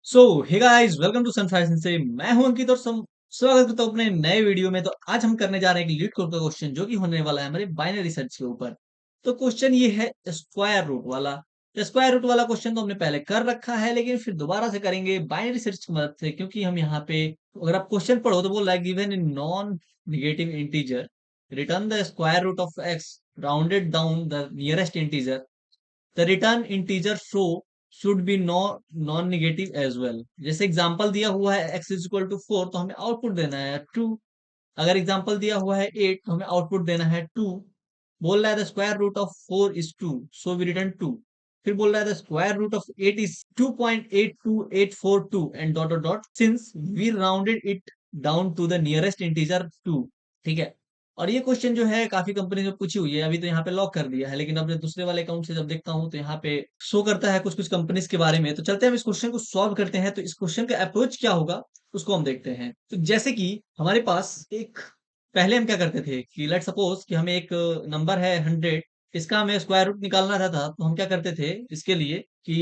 So hey guys, welcome to Sunfire से। मैं हूं अंकित और स्वागत करता हूं अपने नए वीडियो में। तो आज हम करने जा रहे हैं एक लीड कोड का क्वेश्चन जो कि होने वाला है हमारे बाइनरी सर्च के ऊपर। तो क्वेश्चन ये है स्क्वायर रूट वाला। स्क्वायर रूट वाला क्वेश्चन तो हमने पहले कर रखा है, लेकिन फिर दोबारा से करेंगे बाइनरी सर्च की मदद से, क्योंकि हम यहाँ पे अगर आप क्वेश्चन पढ़ो तो बोल रहा है given in non negative integer return the square root of x rounded down the nearest integer. The return integer show should be non negative as well. जैसे एग्जांपल दिया हुआ है x इज इक्वल टू 4, तो हमें output देना है 2। अगर example दिया हुआ है 8, तो हमें आउटपुट देना है 2। बोल रहा है the square root of 4 is 2, so we return 2। फिर बोल रहा है the square root of 8 is 2.82842 and dot dot dot since we rounded it down to the nearest integer 2। ठीक है। और ये क्वेश्चन जो है काफी कंपनी ने पूछी हुई है, अभी तो यहाँ पे लॉक कर दिया है, लेकिन अपने दूसरे वाले अकाउंट से जब देखता हूँ तो यहाँ पे शो करता है कुछ कुछ कंपनीज के बारे में। तो चलते हैं हम इस क्वेश्चन को सॉल्व करते हैं। तो इस क्वेश्चन का अप्रोच क्या होगा उसको हम देखते हैं। तो जैसे कि हमारे पास एक, पहले हम क्या करते थे कि लेट सपोज कि हमें एक नंबर है 100, इसका हमें स्क्वायर रूट निकालना था, तो हम क्या करते थे इसके लिए कि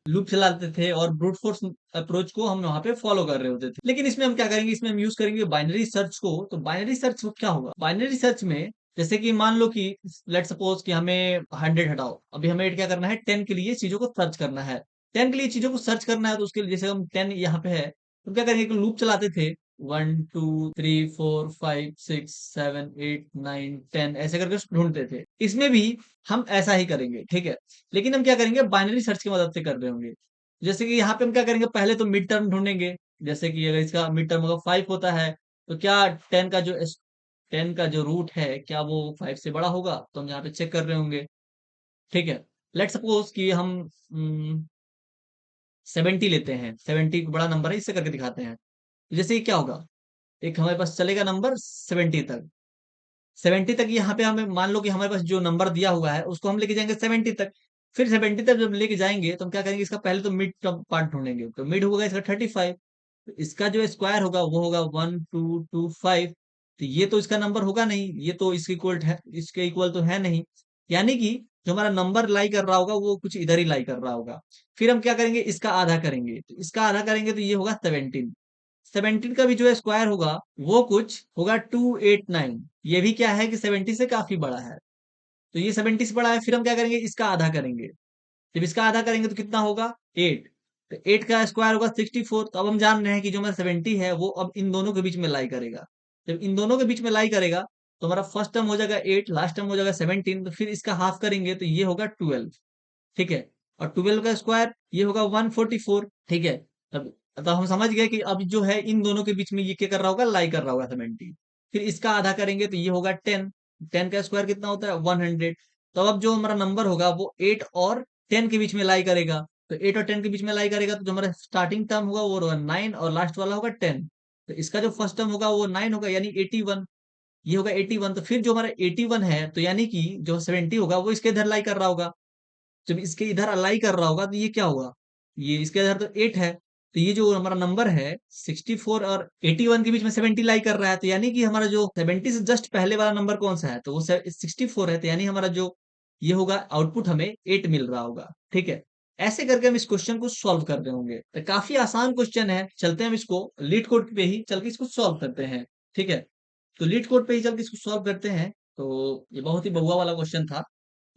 लूप चलाते थे और ब्रूट फोर्स अप्रोच को हम वहां पे फॉलो कर रहे होते थे। लेकिन इसमें हम क्या करेंगे, इसमें हम यूज करेंगे बाइनरी सर्च को। तो बाइनरी सर्च को क्या होगा, बाइनरी सर्च में जैसे कि मान लो कि लेट सपोज कि हमें 100 हटाओ, अभी हमें क्या करना है 10 के लिए चीजों को सर्च करना है। 10 के लिए चीजों को सर्च करना है, तो उसके लिए जैसे हम 10 यहाँ पे है तो क्या करेंगे, लूप चलाते थे 1 2 3 4 5 6 7 8 9 10 ऐसे करके ढूंढते थे। इसमें भी हम ऐसा ही करेंगे, ठीक है। लेकिन हम क्या करेंगे, बाइनरी सर्च की मदद से कर रहे होंगे। जैसे कि यहाँ पे हम क्या करेंगे, पहले तो मिड टर्म ढूंढेंगे। जैसे कि अगर इसका मिड टर्म होगा 5 होता है, तो क्या 10 का जो रूट है क्या वो 5 से बड़ा होगा, तो हम यहाँ पे चेक कर रहे होंगे। ठीक है। लेट सपोज कि हम 70 लेते हैं, 70 बड़ा नंबर है, इससे करके दिखाते हैं। जैसे ये क्या होगा, एक हमारे पास चलेगा नंबर 70 तक। 70 तक यहाँ पे हमें मान लो कि हमारे पास जो नंबर दिया हुआ है उसको हम लेके जाएंगे 70 तक। फिर 70 तक जब लेके जाएंगे तो हम क्या करेंगे, इसका पहले तो मिड पार्ट ढूंढेंगे। तो मिड होगा इसका 35, तो इसका जो स्क्वायर होगा वो होगा 1225। तो ये तो इसका नंबर होगा नहीं, ये तो इसके इक्वल है, इसके इक्वल तो है नहीं। यानी कि जो हमारा नंबर लाई कर रहा होगा वो कुछ इधर ही लाई कर रहा होगा। फिर हम क्या करेंगे, इसका आधा करेंगे। तो इसका आधा करेंगे तो ये होगा 17। 17 का भी जो स्क्वायर होगा वो कुछ होगा 289। ये भी क्या है कि 70 से काफी बड़ा है, तो ये 70 से बड़ा है। फिर हम क्या करेंगे, इसका आधा करेंगे। जब इसका आधा करेंगे तो कितना होगा 8। तो 8 का स्क्वायर होगा 64। तो अब हम जान रहे हैं कि जो हमारा 70 है वो अब इन दोनों के बीच में लाई करेगा। जब इन दोनों के बीच में लाई करेगा तो हमारा फर्स्ट टर्म हो जाएगा 8, लास्ट टर्म हो जाएगा 17। तो फिर इसका हाफ करेंगे तो ये होगा 12। ठीक है। और 12 का स्क्वायर ये होगा 144। ठीक है। तब तब हम समझ गए कि अब जो है इन दोनों के बीच में ये क्या कर रहा होगा, लाई कर रहा होगा 70। फिर इसका आधा करेंगे तो ये होगा 10। 10 का स्क्वायर कितना होता है 100। तो अब जो हमारा नंबर होगा वो 8 और 10 के बीच में लाई करेगा। तो 8 और 10 के बीच में लाई करेगा तो जो हमारा स्टार्टिंग टर्म होगा वो होगा 9 और लास्ट वाला होगा 10। तो इसका जो फर्स्ट टर्म होगा वो 9 होगा, यानी 81। ये होगा 81। तो फिर जो हमारा 81 है, तो यानी कि जो 70 होगा वो इसके इधर लाई कर रहा होगा। जब इसके इधर अलाई कर रहा होगा तो ये क्या होगा, ये इसके इधर तो 8 है। तो ये जो हमारा नंबर है 64 और 81 के बीच में 70 लाई कर रहा है। तो यानी कि हमारा जो 70 से जस्ट पहले वाला नंबर कौन सा है, तो वो 64 है। तो यानी हमारा जो ये होगा आउटपुट हमें 8 मिल रहा होगा। ठीक है। ऐसे करके हम इस क्वेश्चन को सॉल्व कर रहे होंगे। तो काफी आसान क्वेश्चन है। चलते हैं हम इसको लीड कोड पे ही चल के इसको सॉल्व करते हैं। ठीक है। तो लीड कोड पे ही चल के इसको सॉल्व करते हैं। तो ये बहुत ही बहुआ वाला क्वेश्चन था,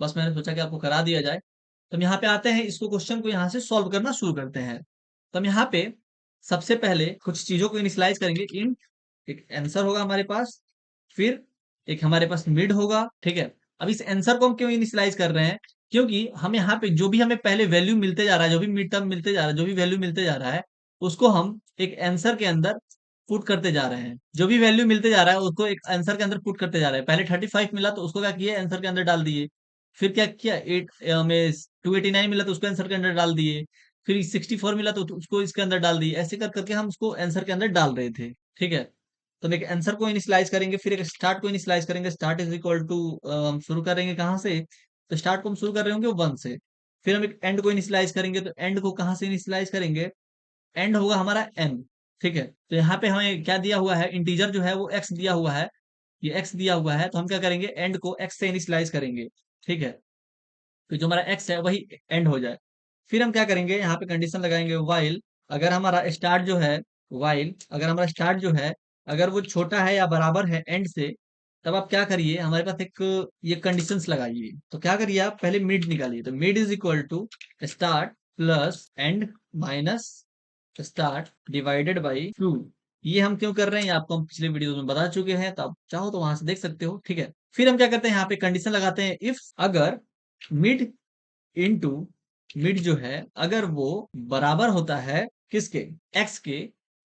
बस मैंने सोचा कि आपको करा दिया जाए। तो हम यहाँ पे आते हैं, इसको क्वेश्चन को यहाँ से सॉल्व करना शुरू करते हैं। तो हम यहाँ पे सबसे पहले कुछ चीजों को इनिशियलाइज करेंगे। इन एक आंसर होगा हमारे पास, फिर एक हमारे पास मिड होगा। ठीक है। अब इस आंसर को हम क्यों इनिशियलाइज कर रहे हैं, क्योंकि हम यहाँ पे जो भी हमें पहले वैल्यू मिलते जा रहा है, जो भी मिड टर्म मिलते जा रहा है, जो भी वैल्यू मिलते जा रहा है, उसको हम एक आंसर के अंदर पुट करते जा रहे हैं। जो भी वैल्यू मिलते जा रहा है उसको एक आंसर के अंदर पुट करते जा रहे हैं। पहले 35 मिला तो उसको क्या किया, आंसर के अंदर डाल दिए। फिर क्या किया, 8 में 289 मिला तो उसको आंसर के अंदर डाल दिए। फिर 64 मिला तो उसको इसके अंदर डाल दिए। ऐसे कर करके हम उसको आंसर के अंदर डाल रहे थे। ठीक है। तो हम एक आंसर को इनिशियलाइज करेंगे, फिर एक स्टार्ट को इनिशियलाइज करेंगे। स्टार्ट इज इक्वल टू, हम शुरू करेंगे कहाँ से, तो स्टार्ट को हम शुरू कर रहे होंगे 1 से। फिर हम एक एंड को इनिशियलाइज करेंगे, तो एंड को कहाँ से इनिशियलाइज करेंगे, एंड होगा हमारा एन। ठीक है। तो यहाँ पे हमें क्या दिया हुआ है, इंटीजर जो है वो एक्स दिया हुआ है, ये एक्स दिया हुआ है। तो हम क्या करेंगे, एंड को एक्स से इनिशियलाइज करेंगे। ठीक है। तो जो हमारा एक्स है वही एंड हो जाए। फिर हम क्या करेंगे, यहाँ पे कंडीशन लगाएंगे वाइल अगर हमारा स्टार्ट जो है वाइल, अगर हमारा स्टार्ट जो है अगर वो छोटा है या बराबर है एंड से, तब आप क्या करिए, हमारे पास एक ये कंडीशंस लगाइए। तो क्या करिए, आप पहले मिड निकालिए। तो mid is equal to start plus end minus start divided by 2। ये हम क्यों कर रहे हैं, ये आपको हम पिछले वीडियो में बता चुके हैं, तो आप चाहो तो वहां से देख सकते हो। ठीक है, फिर हम क्या करते हैं, यहाँ पे कंडीशन लगाते हैं, इफ अगर मिड इनटू मिड जो है अगर वो बराबर होता है किसके, एक्स के,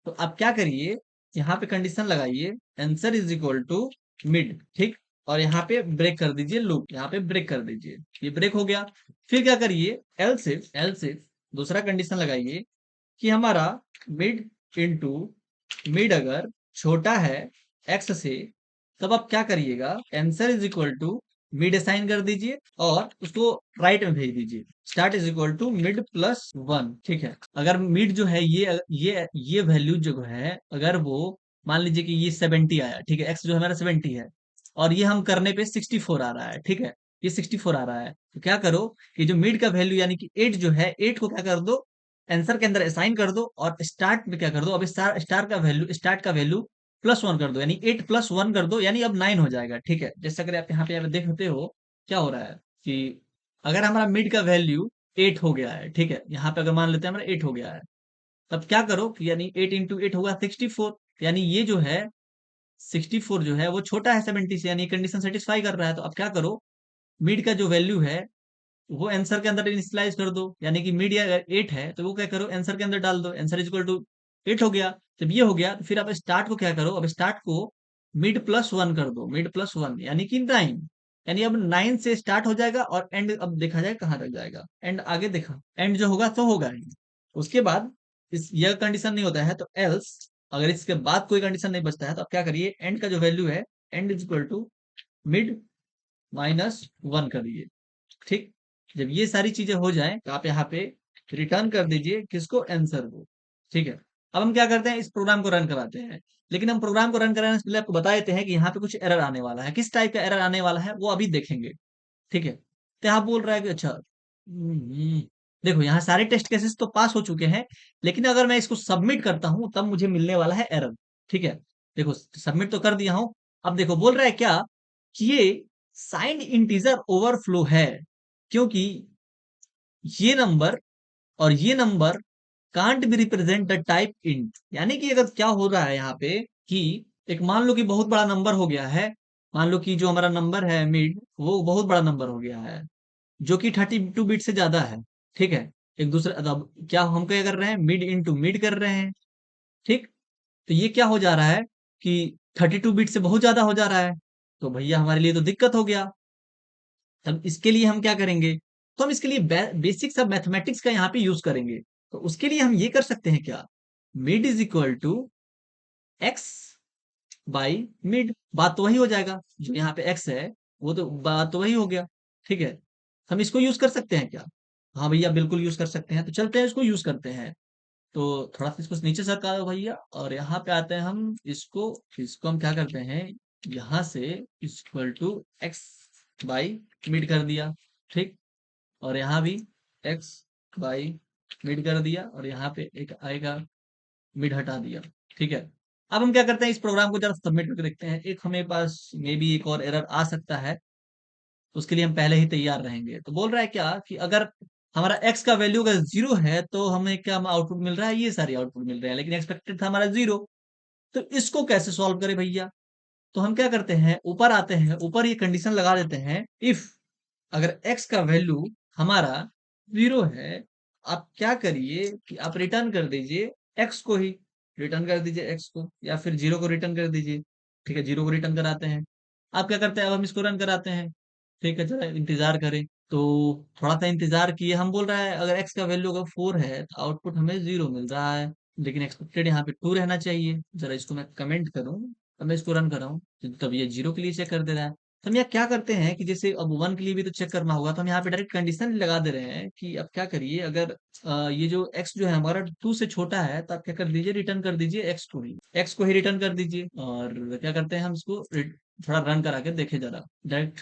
तो आप क्या करिए, यहाँ पे कंडीशन लगाइए, answer is equal to mid. ठीक, और यहाँ पे ब्रेक कर दीजिए लूप, यहाँ पे ब्रेक कर दीजिए, ये ब्रेक हो गया। फिर क्या करिए, एल्स इफ दूसरा कंडीशन लगाइए कि हमारा मिड इनटू मिड अगर छोटा है एक्स से, तब आप क्या करिएगा, answer is equal to mid assign कर दीजिए और उसको राइट में भेज दीजिए, start is equal to mid plus 1। ठीक है, अगर मिड जो है ये वैल्यू जो है, अगर वो मान लीजिए कि ये 70 आया, ठीक है, एक्स जो हमारा 70 है और ये हम करने पे 64 आ रहा है, ठीक है, ये 64 आ रहा है, तो क्या करो कि जो मिड का वैल्यू यानी कि 8 जो है, 8 को क्या कर दो, आंसर के अंदर असाइन कर दो और स्टार्ट में क्या कर दो, अब स्टार्ट का वैल्यू +1 कर दो, यानी 8 प्लस 1 कर दो, यानी अब 9 हो जाएगा। ठीक है, जैसे अगर आप यहाँ पे देखते हो क्या हो रहा है कि अगर हमारा मिड का वैल्यू 8 हो गया है, ठीक है, यहाँ पे अगर मान लेते हैं हमारा 8 हो गया है, तब क्या करो कि यानी 8 इंटू 8 होगा 64, यानी ये जो है 64 जो है वो छोटा है 70 से, यानी कंडीशन सेटिस्फाई कर रहा है। तो अब क्या करो, मिड का जो वैल्यू है वो आंसर के अंदर इनिशियलाइज कर दो, यानी कि मिड या 8 है तो वो क्या करो, आंसर के अंदर डाल दो, आंसर इज इक्वल टू 8 हो गया। जब ये हो गया तो फिर आप स्टार्ट को क्या करो, अब स्टार्ट को मिड प्लस 1 कर दो, मिड प्लस 1 यानी कि 9, यानी अब 9 से स्टार्ट हो जाएगा और एंड अब देखा जाए कहाँ तक जाएगा, एंड आगे देखा, एंड जो होगा तो होगा ही। उसके बाद इस यह कंडीशन नहीं होता है तो एल्स, अगर इसके बाद कोई कंडीशन नहीं बचता है तो आप क्या करिए, एंड का जो वैल्यू है end is equal to mid -1 करिए। ठीक, जब ये सारी चीजें हो जाएं तो आप यहाँ पे रिटर्न कर दीजिए किसको, आंसर को। ठीक है, अब हम क्या करते हैं, इस प्रोग्राम को रन कराते हैं। लेकिन हम प्रोग्राम को रन कराने से पहले आपको बता देते हैं कि यहाँ पे कुछ एरर आने वाला है, किस टाइप का एरर आने वाला है वो अभी देखेंगे। ठीक है, तो यहाँ बोल रहा है कि अच्छा देखो यहाँ सारे टेस्ट केसेस तो पास हो चुके हैं, लेकिन अगर मैं इसको सबमिट करता हूं तब मुझे मिलने वाला है एरर। ठीक है, देखो सबमिट तो कर दिया हूं, अब देखो बोल रहा है क्या कि ये साइंड इंटीजर ओवरफ्लो है, क्योंकि ये नंबर और ये number can't be represent the type int. यानी कि अगर क्या हो रहा है यहाँ पे कि एक मान लो कि बहुत बड़ा नंबर हो गया है, मान लो कि जो हमारा नंबर है मिड वो बहुत बड़ा नंबर हो गया है जो कि 32 बिट से ज्यादा है। ठीक है, एक दूसरे अब क्या हम क्या कर रहे हैं, मिड इंटू मिड कर रहे हैं। ठीक, तो ये क्या हो जा रहा है कि 32 बिट से बहुत ज्यादा हो जा रहा है, तो भैया हमारे लिए तो दिक्कत हो गया। तब इसके लिए हम क्या करेंगे, तो हम इसके लिए बेसिक सब मैथमेटिक्स का यहाँ पे यूज करेंगे। तो उसके लिए हम ये कर सकते हैं क्या, mid is equal to x by mid, बात तो वही हो जाएगा, जो यहाँ पे एक्स है वो तो बात तो वही हो गया। ठीक है, हम इसको यूज कर सकते हैं क्या, हाँ भैया बिल्कुल यूज कर सकते हैं, तो चलते हैं इसको यूज करते हैं। तो थोड़ा सा इसको नीचे सरका दो भैया, और यहाँ पे आते हैं हम, इसको इसको हम क्या करते हैं, यहाँ से equal to x by mid कर दिया। ठीक, और यहाँ भी एक्स बाई मिड कर दिया, और यहाँ पे एक आएगा मिड हटा दिया। ठीक है, अब हम क्या करते हैं, इस प्रोग्राम को जरा सबमिट करके देखते हैं, एक हमें पास मे बी एक और एरर आ सकता है, उसके लिए हम पहले ही तैयार रहेंगे। तो बोल रहा है क्या कि अगर हमारा एक्स का वैल्यू अगर 0 है तो हमें क्या आउटपुट मिल रहा है, ये सारी आउटपुट मिल रहे हैं, लेकिन एक्सपेक्टेड था हमारा 0। तो इसको कैसे सॉल्व करें भैया, तो हम क्या करते हैं, ऊपर आते हैं, ऊपर ये कंडीशन लगा देते हैं, इफ अगर एक्स का वैल्यू हमारा 0 है, आप क्या करिए कि आप रिटर्न कर दीजिए एक्स को ही, रिटर्न कर दीजिए एक्स को, या फिर 0 को रिटर्न कर दीजिए। ठीक है, 0 को रिटर्न कराते हैं। आप क्या करते हैं, अब हम इसको रन कराते हैं। ठीक है, चलो इंतजार करें। तो थोड़ा सा इंतजार किए, हम बोल रहा है अगर एक्स का वैल्यू अगर 4 है तो आउटपुट हमें 0 मिल रहा है, लेकिन एक्सपेक्टेड यहाँ पे 2 रहना चाहिए। जरा इसको मैं कमेंट करूँ, अब मैं इसको रन कर रहा हूँ, तब ये 0 के लिए चेक कर दे रहा है। तो हम यहाँ क्या करते हैं कि जैसे अब 1 के लिए भी तो चेक करना होगा, तो हम यहाँ पे डायरेक्ट कंडीशन लगा दे रहे हैं कि अब क्या करिए, अगर ये जो x जो है हमारा 2 से छोटा है, तो आप क्या कर दीजिए, रिटर्न कर दीजिए x को ही रिटर्न कर दीजिए। और क्या करते हैं हम इसको थोड़ा रन करा के देखे जरा डायरेक्ट।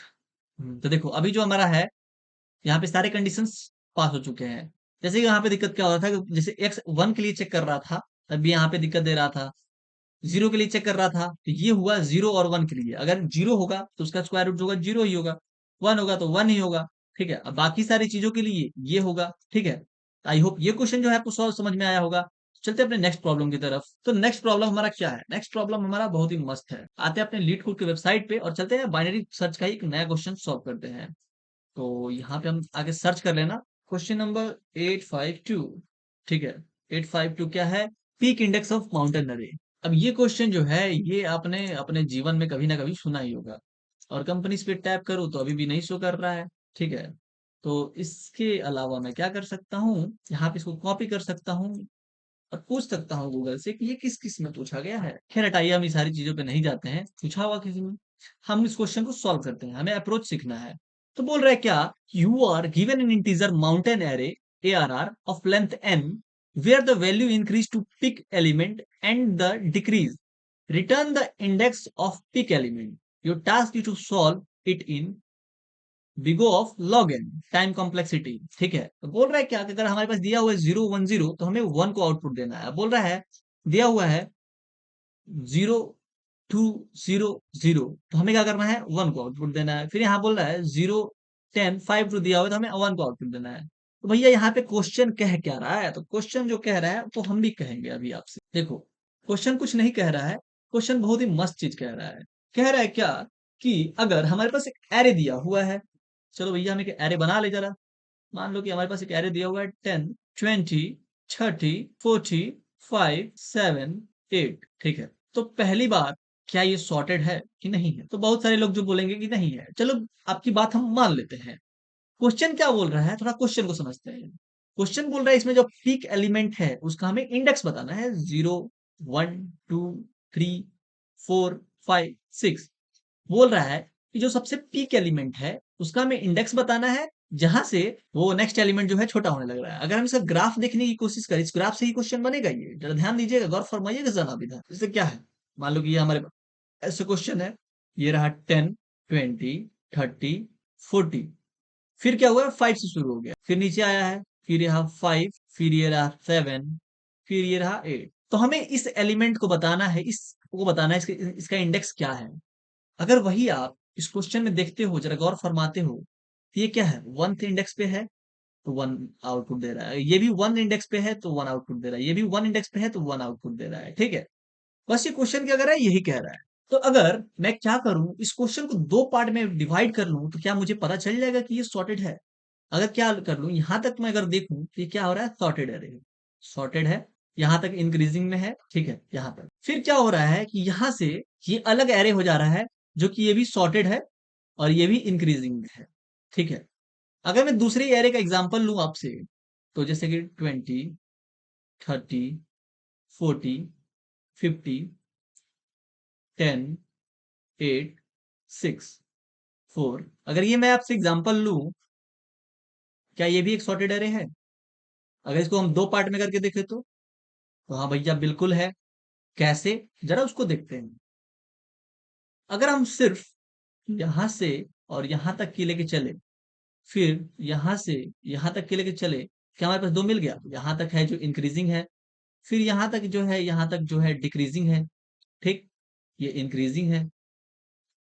तो देखो अभी जो हमारा है यहाँ पे सारे कंडीशंस पास हो चुके हैं। जैसे कि यहाँ पे दिक्कत क्या हो रहा था कि जैसे एक्स 1 के लिए चेक कर रहा था, तब भी यहाँ पे दिक्कत दे रहा था। 0 के लिए चेक कर रहा था, तो ये हुआ 0 और 1 के लिए। अगर 0 होगा तो उसका स्क्वायर रूट जो होगा 0 ही होगा, 1 होगा तो 1 ही होगा। ठीक है, अब बाकी सारी चीजों के लिए ये होगा। ठीक है, आई होप ये क्वेश्चन जो है आपको सॉल्व समझ में आया होगा। चलते हैं अपने नेक्स्ट प्रॉब्लम की तरफ। तो नेक्स्ट प्रॉब्लम हमारा क्या है? नेक्स्ट प्रॉब्लम हमारा बहुत ही मस्त है। आते हैं अपने लीड कोड की वेबसाइट पे और चलते हैं बाइनरी सर्च का ही एक नया क्वेश्चन सॉल्व करते हैं। तो यहाँ पे हम आगे सर्च कर लेना, क्वेश्चन नंबर 852। ठीक है, 852 क्या है? पीक इंडेक्स ऑफ माउंटेन अरे। अब ये क्वेश्चन जो है ये आपने अपने जीवन में कभी ना कभी सुना ही होगा, और कंपनीज पे टैप करो तो अभी भी नहीं शो कर रहा है। ठीक है, तो इसके अलावा मैं क्या कर सकता हूँ, यहाँ पे इसको कॉपी कर सकता हूँ और पूछ सकता हूँ गूगल से कि ये किस किस में पूछा गया है। खैर हटाइए, हम ये सारी चीजों पे नहीं जाते हैं, पूछा हुआ किसी में। हम इस क्वेश्चन को सॉल्व करते हैं, हमें अप्रोच सीखना है। तो बोल रहा है क्या, you are given an integer mountain array ARR of length n where the value increase to peak element and the decrease, return the index of peak element. Your task is to solve it in big O of log n time complexity. ठीक है, तो बोल रहा है क्या कि अगर हमारे पास दिया हुआ है 0 1 0 तो हमें 1 को आउटपुट देना है। बोल रहा है दिया हुआ है 0 2 0 0, तो हमें क्या करना है, 1 को आउटपुट देना है। फिर यहाँ बोल रहा है 0 10 5 2 दिया हुआ है तो हमें 1 को आउटपुट देना है। तो भैया यहाँ पे क्वेश्चन कह क्या रहा है? तो क्वेश्चन जो कह रहा है तो हम भी कहेंगे अभी आपसे। देखो, क्वेश्चन कुछ नहीं कह रहा है, क्वेश्चन बहुत ही मस्त चीज कह रहा है। कह रहा है क्या कि अगर हमारे पास एक एरे दिया हुआ है, चलो भैया हम एक एरे बना ले जरा। मान लो कि हमारे पास एक एरे दिया हुआ है 10 20 30 40 5 7 8। ठीक है, तो पहली बात, क्या ये सॉर्टेड है कि नहीं है? तो बहुत सारे लोग जो बोलेंगे कि नहीं है। चलो, आपकी बात हम मान लेते हैं। क्वेश्चन क्या बोल रहा है, थोड़ा क्वेश्चन को समझते हैं। क्वेश्चन बोल रहा है इसमें जो पीक एलिमेंट है उसका हमें इंडेक्स बताना है, 0 1 2 3 4 5 6। बोल रहा है कि जो सबसे पीक एलिमेंट है उसका हमें इंडेक्स बताना है, जहां से वो नेक्स्ट एलिमेंट जो है छोटा होने लग रहा है। अगर हम इसका ग्राफ देखने की कोशिश करें, इस ग्राफ से ही क्वेश्चन बनेगा। ये जरा ध्यान दीजिएगा, गौर फरमाइएगा जरा भी। इससे क्या है, मान लो कि ये हमारे ऐसे क्वेश्चन है, ये रहा 10 20 30 40। फिर क्या हुआ, 5 से शुरू हो गया, फिर नीचे आया है, फिर यहाँ 5, फिर ये रहा 7, फिर ये रहा 8। तो हमें इस एलिमेंट को बताना है, इसको बताना है इसका इंडेक्स क्या है। अगर वही आप इस क्वेश्चन में देखते हो, जरा गौर फरमाते हो, तो ये क्या है, 1 इंडेक्स पे है तो 1 आउटपुट दे रहा है, ये भी 1 इंडेक्स पे है तो 1 आउटपुट दे रहा है, ये भी 1 इंडेक्स पे है तो 1 आउटपुट दे रहा है। ठीक है, बस ये क्वेश्चन क्या कर रहा है, यही कह रहा है। तो अगर मैं क्या करूं, इस क्वेश्चन को दो पार्ट में डिवाइड कर लूं, तो क्या मुझे पता चल जाएगा कि ये सॉर्टेड है? अगर क्या कर लूं, यहां तक मैं अगर देखूं तो ये क्या हो रहा है, सॉर्टेड है, सॉर्टेड है। यहां तक इंक्रीजिंग में है। ठीक है, यहां तक फिर क्या हो रहा है कि यहां से ये अलग एरे हो जा रहा है, जो कि ये भी सॉर्टेड है और ये भी इंक्रीजिंग में है। ठीक है, अगर मैं दूसरे एरे का एग्जांपल लूं आपसे, तो जैसे कि 20 30 40 50 10 8 6 4, अगर ये मैं आपसे एग्जांपल लूं, क्या ये भी एक सॉर्टेड एरे है? अगर इसको हम दो पार्ट में करके देखें तो हाँ भैया बिल्कुल है। कैसे, जरा उसको देखते हैं। अगर हम सिर्फ यहां से और यहां तक की लेके चले, फिर यहां से यहां तक के लेके चले, क्या हमारे पास दो मिल गया? यहां तक है जो इंक्रीजिंग है, फिर यहां तक जो है, यहां तक जो है डिक्रीजिंग है। ठीक, ये इंक्रीजिंग है।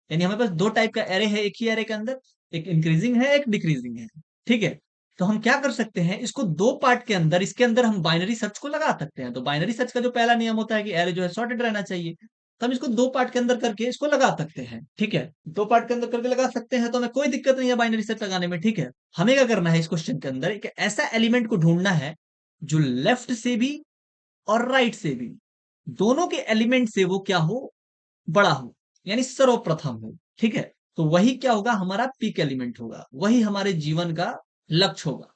यानी हमारे पास दो टाइप का एरे है एक ही एरे के अंदर, एक इंक्रीजिंग है एक डिक्रीजिंग है। ठीक है, तो हम क्या कर सकते हैं, इसको दो पार्ट के अंदर, इसके अंदर हम बाइनरी सर्च को लगा सकते हैं। तो बाइनरी सर्च का जो पहला नियम होता है कि एरे जो है सॉर्टेड रहना चाहिए, तो हम इसको दो पार्ट के अंदर करके इसको लगा सकते हैं। ठीक है, दो पार्ट के अंदर करके लगा सकते हैं, तो हमें कोई दिक्कत नहीं है बाइनरी सर्च लगाने में। ठीक है, हमें क्या करना है, इस क्वेश्चन के अंदर एक ऐसा एलिमेंट को ढूंढना है जो लेफ्ट से भी और राइट से भी, दोनों के एलिमेंट से वो क्या हो, बड़ा हो, यानी सर्वप्रथम हो। ठीक है, तो वही क्या होगा, हमारा पीक एलिमेंट होगा, वही हमारे जीवन का लक्ष्य होगा।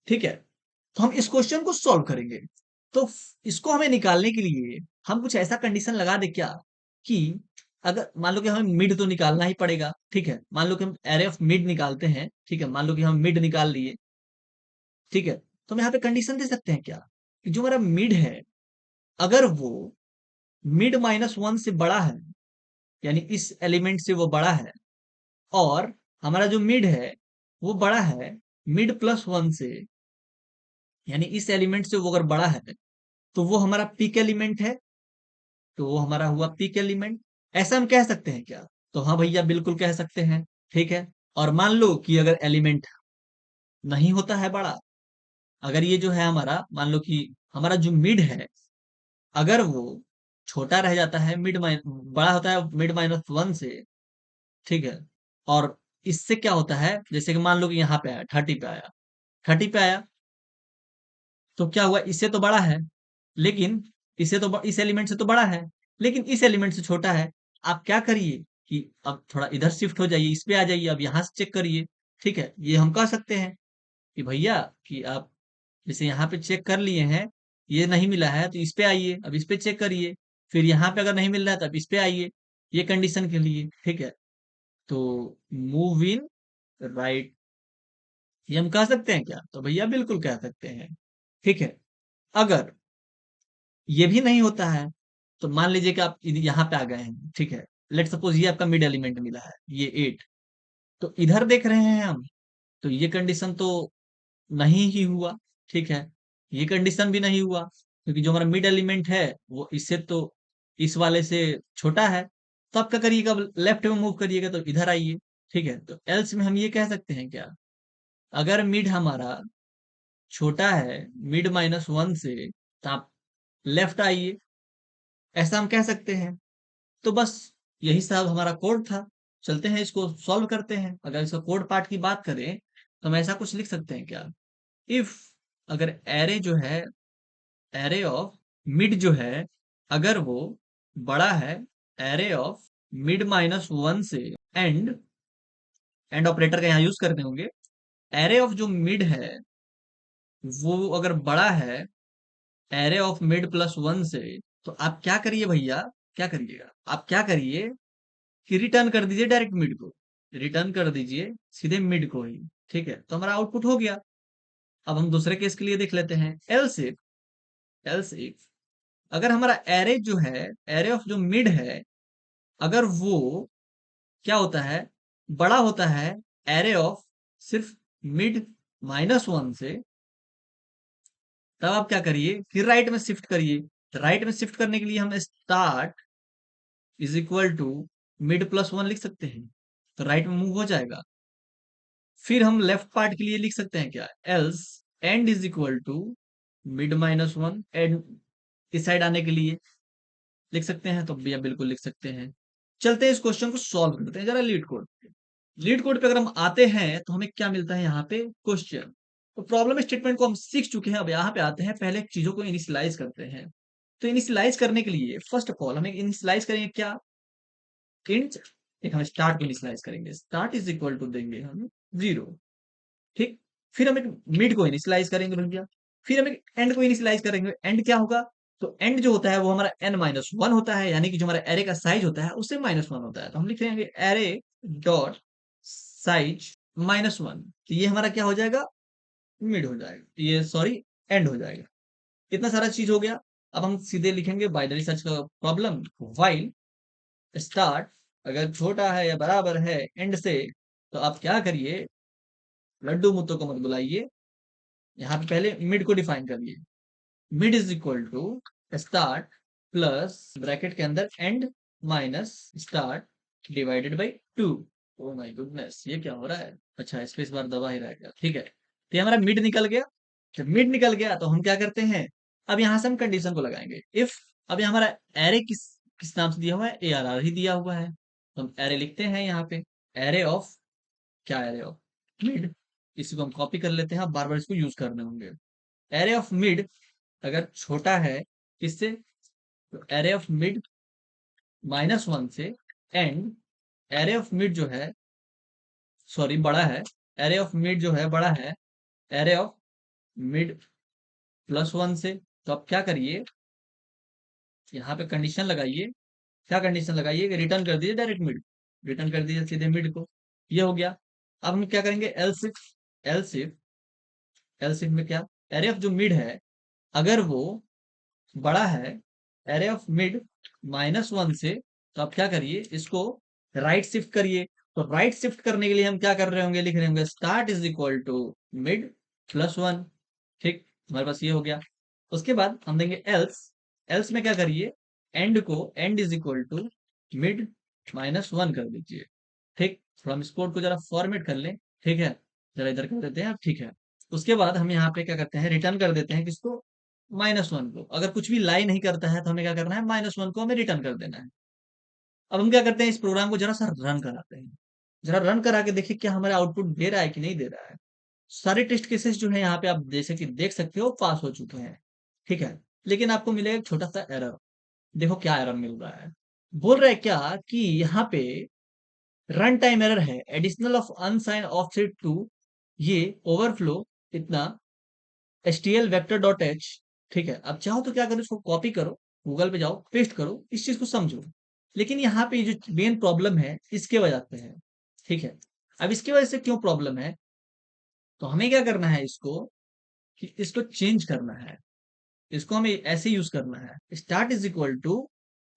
ठीक है, तो हम इस क्वेश्चन को सॉल्व करेंगे। तो इसको हमें निकालने के लिए हम कुछ ऐसा कंडीशन लगा दे क्या, कि अगर मान लो कि हमें मिड तो निकालना ही पड़ेगा। ठीक है, मान लो कि हम एरे ऑफ मिड निकालते हैं। ठीक है, मान लो कि हम मिड निकाल लिए। ठीक है, तो हम यहाँ पे कंडीशन दे सकते हैं क्या, कि जो हमारा मिड है, अगर वो मिड -1 से बड़ा है, यानी इस एलिमेंट से वो बड़ा है, और हमारा जो मिड है वो बड़ा है मिड +1 से, यानी इस एलिमेंट से वो अगर बड़ा है तो वो हमारा पीक एलिमेंट है, तो वो हमारा हुआ पीक एलिमेंट। ऐसा हम कह सकते हैं क्या? तो हाँ भैया बिल्कुल कह सकते हैं। ठीक है। और मान लो कि अगर एलिमेंट नहीं होता है बड़ा, अगर ये जो है हमारा, मान लो कि हमारा जो मिड है, अगर वो छोटा रह जाता है, बड़ा होता है मिड -1 से, ठीक है, और इससे क्या होता है, जैसे कि मान लो कि यहाँ पे आया 30 पे आया, 30 पे आया, तो क्या हुआ, इससे तो बड़ा है, लेकिन इस एलिमेंट से तो बड़ा है, लेकिन इस एलिमेंट से छोटा है। आप क्या करिए कि अब थोड़ा इधर शिफ्ट हो जाइए, इस पे आ जाइए, अब यहाँ से चेक करिए। ठीक है, ये हम कह सकते हैं कि भैया कि आप जैसे यहाँ पे चेक कर लिए हैं, ये नहीं मिला है तो इस पे आइए, अब इस पे चेक करिए, फिर यहाँ पे अगर नहीं मिल रहा है तो अब इस पे आइए, ये कंडीशन के लिए। ठीक है, तो मूव इन राइट, ये हम कह सकते हैं क्या? तो भैया बिल्कुल कह सकते हैं। ठीक है। अगर ये भी नहीं होता है, तो मान लीजिए कि आप यहाँ पे आ गए हैं, ठीक है, लेट सपोज ये आपका मिड एलिमेंट मिला है, ये 8, तो इधर देख रहे हैं हम, तो ये कंडीशन तो नहीं ही हुआ। ठीक है, ये कंडीशन भी नहीं हुआ, क्योंकि जो हमारा मिड एलिमेंट है वो इससे तो, इस वाले से छोटा है। तो आप क्या करिएगा, लेफ्ट में मूव करिएगा, तो इधर आइए। ठीक है, तो एल्स में हम ये कह सकते हैं क्या, अगर मिड हमारा छोटा है मिड -1 से, तो आप लेफ्ट आइए, ऐसा हम कह सकते हैं। तो बस यही सब हमारा कोड था। चलते हैं इसको सॉल्व करते हैं। अगर इसका कोड पार्ट की बात करें तो हम ऐसा कुछ लिख सकते हैं क्या, इफ, अगर एरे जो है, एरे ऑफ मिड जो है, अगर वो बड़ा है एरे ऑफ मिड -1 से, एंड ऑपरेटर का यहाँ यूज करते होंगे, एरे ऑफ जो मिड है वो अगर बड़ा है एरे ऑफ मिड +1 से, तो आप क्या करिए भैया, क्या करिएगा, आप क्या करिए कि रिटर्न कर दीजिए डायरेक्ट मिड को, रिटर्न कर दीजिए सीधे मिड को ही। ठीक है, तो हमारा आउटपुट हो गया। अब हम दूसरे केस के लिए देख लेते हैं, एल्स इफ अगर हमारा एरे जो है, एरे ऑफ जो मिड है, अगर वो क्या होता है, बड़ा होता है एरे ऑफ सिर्फ मिड -1 से, तब आप क्या करिए, फिर राइट में शिफ्ट करिए। राइट में शिफ्ट करने के लिए हम start is equal to mid +1 लिख सकते हैं, तो राइट में मूव हो जाएगा। फिर हम लेफ्ट पार्ट के लिए लिख सकते हैं क्या, else end is equal to mid -1, end इस साइड आने के लिए लिख सकते हैं, तो भैया बिल्कुल लिख सकते हैं। चलते हैं इस क्वेश्चन को सॉल्व करते हैं जरा लीड कोड पे। लीड कोड पे अगर हम आते हैं तो हमें क्या मिलता है यहाँ पे, क्वेश्चन। तो प्रॉब्लम स्टेटमेंट को हम सीख चुके हैं, अब यहाँ पे आते हैं, पहले चीजों को इनिशियलाइज करते हैं। तो इनिशियलाइज करने के लिए फर्स्ट ऑफ ऑल हमें इनिशियलाइज करेंगे क्या, इंट, एक हम स्टार्ट को इनिशियलाइज करेंगे, स्टार्ट इज इक्वल टू देंगे हम 0। ठीक, फिर हम एक मिड को इनिशियलाइज करेंगे भैया, फिर हम एक एंड को इनिशियलाइज करेंगे। एंड क्या होगा, तो एंड जो होता है वो हमारा n-1 होता है, यानी कि जो हमारा एरे का साइज होता है उससे -1 होता है, तो हम लिख लेंगे एरे डॉट साइज -1, तो ये हमारा क्या हो जाएगा, मिड हो जाएगा, ये सॉरी एंड हो जाएगा। इतना सारा चीज हो गया। अब हम सीधे लिखेंगे बाइनरी सर्च का प्रॉब्लम, व्हाइल स्टार्ट अगर छोटा है या बराबर है एंड से, तो आप क्या करिए, लड्डू मुत्तों को मत बुलाइए, यहाँ पे पहले मिड को डिफाइन करिए, mid is equal to start plus bracket के अंदर end minus start divided by 2। Oh my goodness, ये क्या हो रहा है, अच्छा स्पेस बार दबा ही रह गया। ठीक है, तो ये हमारा मिड निकल गया। जब मिड निकल गया तो हम क्या करते हैं, अब यहाँ से हम कंडीशन को लगाएंगे, इफ, अब ये हमारा एरे किस किस नाम से दिया हुआ है, ARR ही दिया हुआ है, तो हम एरे लिखते हैं यहाँ पे, एरे ऑफ, क्या एरे ऑफ मिड, इसी को हम कॉपी कर लेते हैं, बार बार इसको यूज करने होंगे। एरे ऑफ मिड अगर छोटा है किससे, तो एरे ऑफ मिड -1 से, एंड एरे ऑफ मिड जो है, सॉरी बड़ा है, एरे ऑफ मिड जो है बड़ा है एरे ऑफ मिड +1 से। तो आप क्या करिए, यहाँ पे कंडीशन लगाइए, क्या कंडीशन लगाइए, रिटर्न कर दीजिए डायरेक्ट मिड, रिटर्न कर दीजिए सीधे मिड को, ये हो गया। अब हम क्या करेंगे, else if, else if, else if में क्या, एरे ऑफ जो मिड है अगर वो बड़ा है एरे ऑफ मिड -1 से, तो आप क्या करिए, इसको राइट शिफ्ट करिए। तो राइट शिफ्ट करने के लिए हम क्या कर रहे होंगे, लिख रहे होंगे start is equal to mid +1। ठीक, हमारे पास ये हो गया। उसके बाद हम देंगे एल्स। एल्स में क्या करिए, end is equal to mid -1 कर दीजिए। ठीक, थोड़ा हम इस कोड को जरा फॉर्मेट कर लें। ठीक है, जरा इधर कर देते हैं। ठीक है, उसके बाद हम यहाँ पे क्या करते हैं, रिटर्न कर देते हैं किसको, -1 को। अगर कुछ भी लाई नहीं करता है तो हमें क्या करना है, -1 को हमें रिटर्न कर देना है। अब हम क्या करते हैं, इस प्रोग्राम को जरा सा रन कराते हैं। जरा रन करा के देखिए क्या हमारा आउटपुट दे रहा है कि नहीं दे रहा है। सारे टेस्ट केसेस जो है यहाँ पे आप जैसे कि देख सकते हो पास हो चुके हैं। ठीक है, लेकिन आपको मिलेगा एक छोटा सा एरर। देखो क्या एरर मिल रहा है, बोल रहा है क्या कि यहाँ पे रन टाइम एरर है, एडिशनल ऑफ अनसाइन ऑफसेट टू ये ओवरफ्लो इतना एचटीएल वेक्टर डॉट एच। ठीक है, अब चाहो तो क्या करो, इसको कॉपी करो, गूगल पे जाओ, पेस्ट करो, इस चीज को समझो। लेकिन यहाँ पे जो मेन प्रॉब्लम है इसके वजह से है। ठीक है, अब इसकी वजह से क्यों प्रॉब्लम है, तो हमें क्या करना है इसको, कि इसको चेंज करना है। इसको हमें ऐसे यूज करना है, start is equal to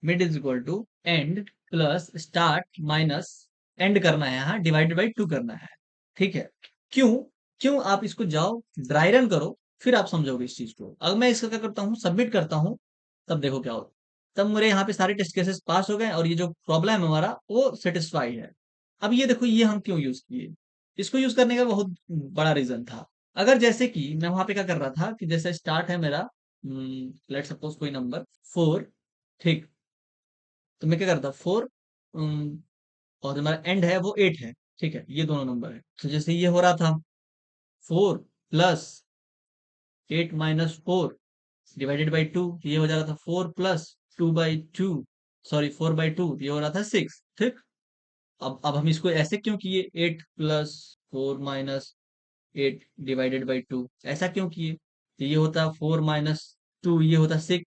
mid is equal to end plus start minus end करना है, यहाँ डिवाइडेड बाई 2 करना है। ठीक है, क्यों, क्यों आप इसको जाओ ड्राई रन करो, फिर आप समझोगे इस चीज को। अब मैं इसका क्या करता हूँ, सबमिट करता हूँ, तब देखो क्या होता है। तब मेरे यहाँ पे सारे टेस्ट केसेस पास हो गए और ये जो प्रॉब्लम है हमारा वो सेटिस्फाई है। अब ये देखो, ये हम क्यों यूज किए, इसको यूज करने का बहुत बड़ा रीजन था। अगर जैसे कि मैं वहां पे क्या कर रहा था, कि जैसे स्टार्ट है मेरा, लेट सपोज कोई नंबर 4। ठीक, तो मैं क्या करता 4, और हमारा एंड है वो 8 है। ठीक है, ये दोनों नंबर है। तो जैसे ये हो रहा था 4 + 8 - 4 डिवाइडेड बाई 2, ये हो जा रहा था 4 + 2/2, सॉरी 4/2, ये हो रहा था 6। ठीक, अब हम इसको ऐसे क्यों किए, 8 + 4 - 8 डिवाइडेड बाई 2, ऐसा क्यों किए, तो ये होता 4 - 2, ये होता 6,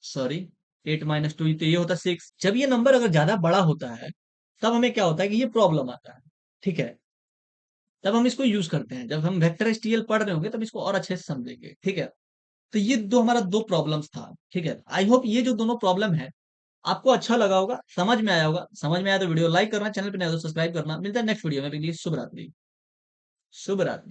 सॉरी 8 - 2, तो ये होता 6। जब ये नंबर अगर ज्यादा बड़ा होता है तब हमें क्या होता है कि ये प्रॉब्लम आता है। ठीक है, तब हम इसको यूज करते हैं, जब हम वेक्टर एसटीएल पढ़ रहे होंगे तब इसको और अच्छे से समझेंगे। ठीक है, तो ये दो हमारा दो प्रॉब्लम्स था। ठीक है, आई होप ये जो दोनों प्रॉब्लम है आपको अच्छा लगा होगा, समझ में आया होगा। समझ में आया तो वीडियो लाइक करना, चैनल पर नया तो सब्सक्राइब करना। मिलता है नेक्स्ट वीडियो में, शुभ रात्रि। शुभ रात्रि।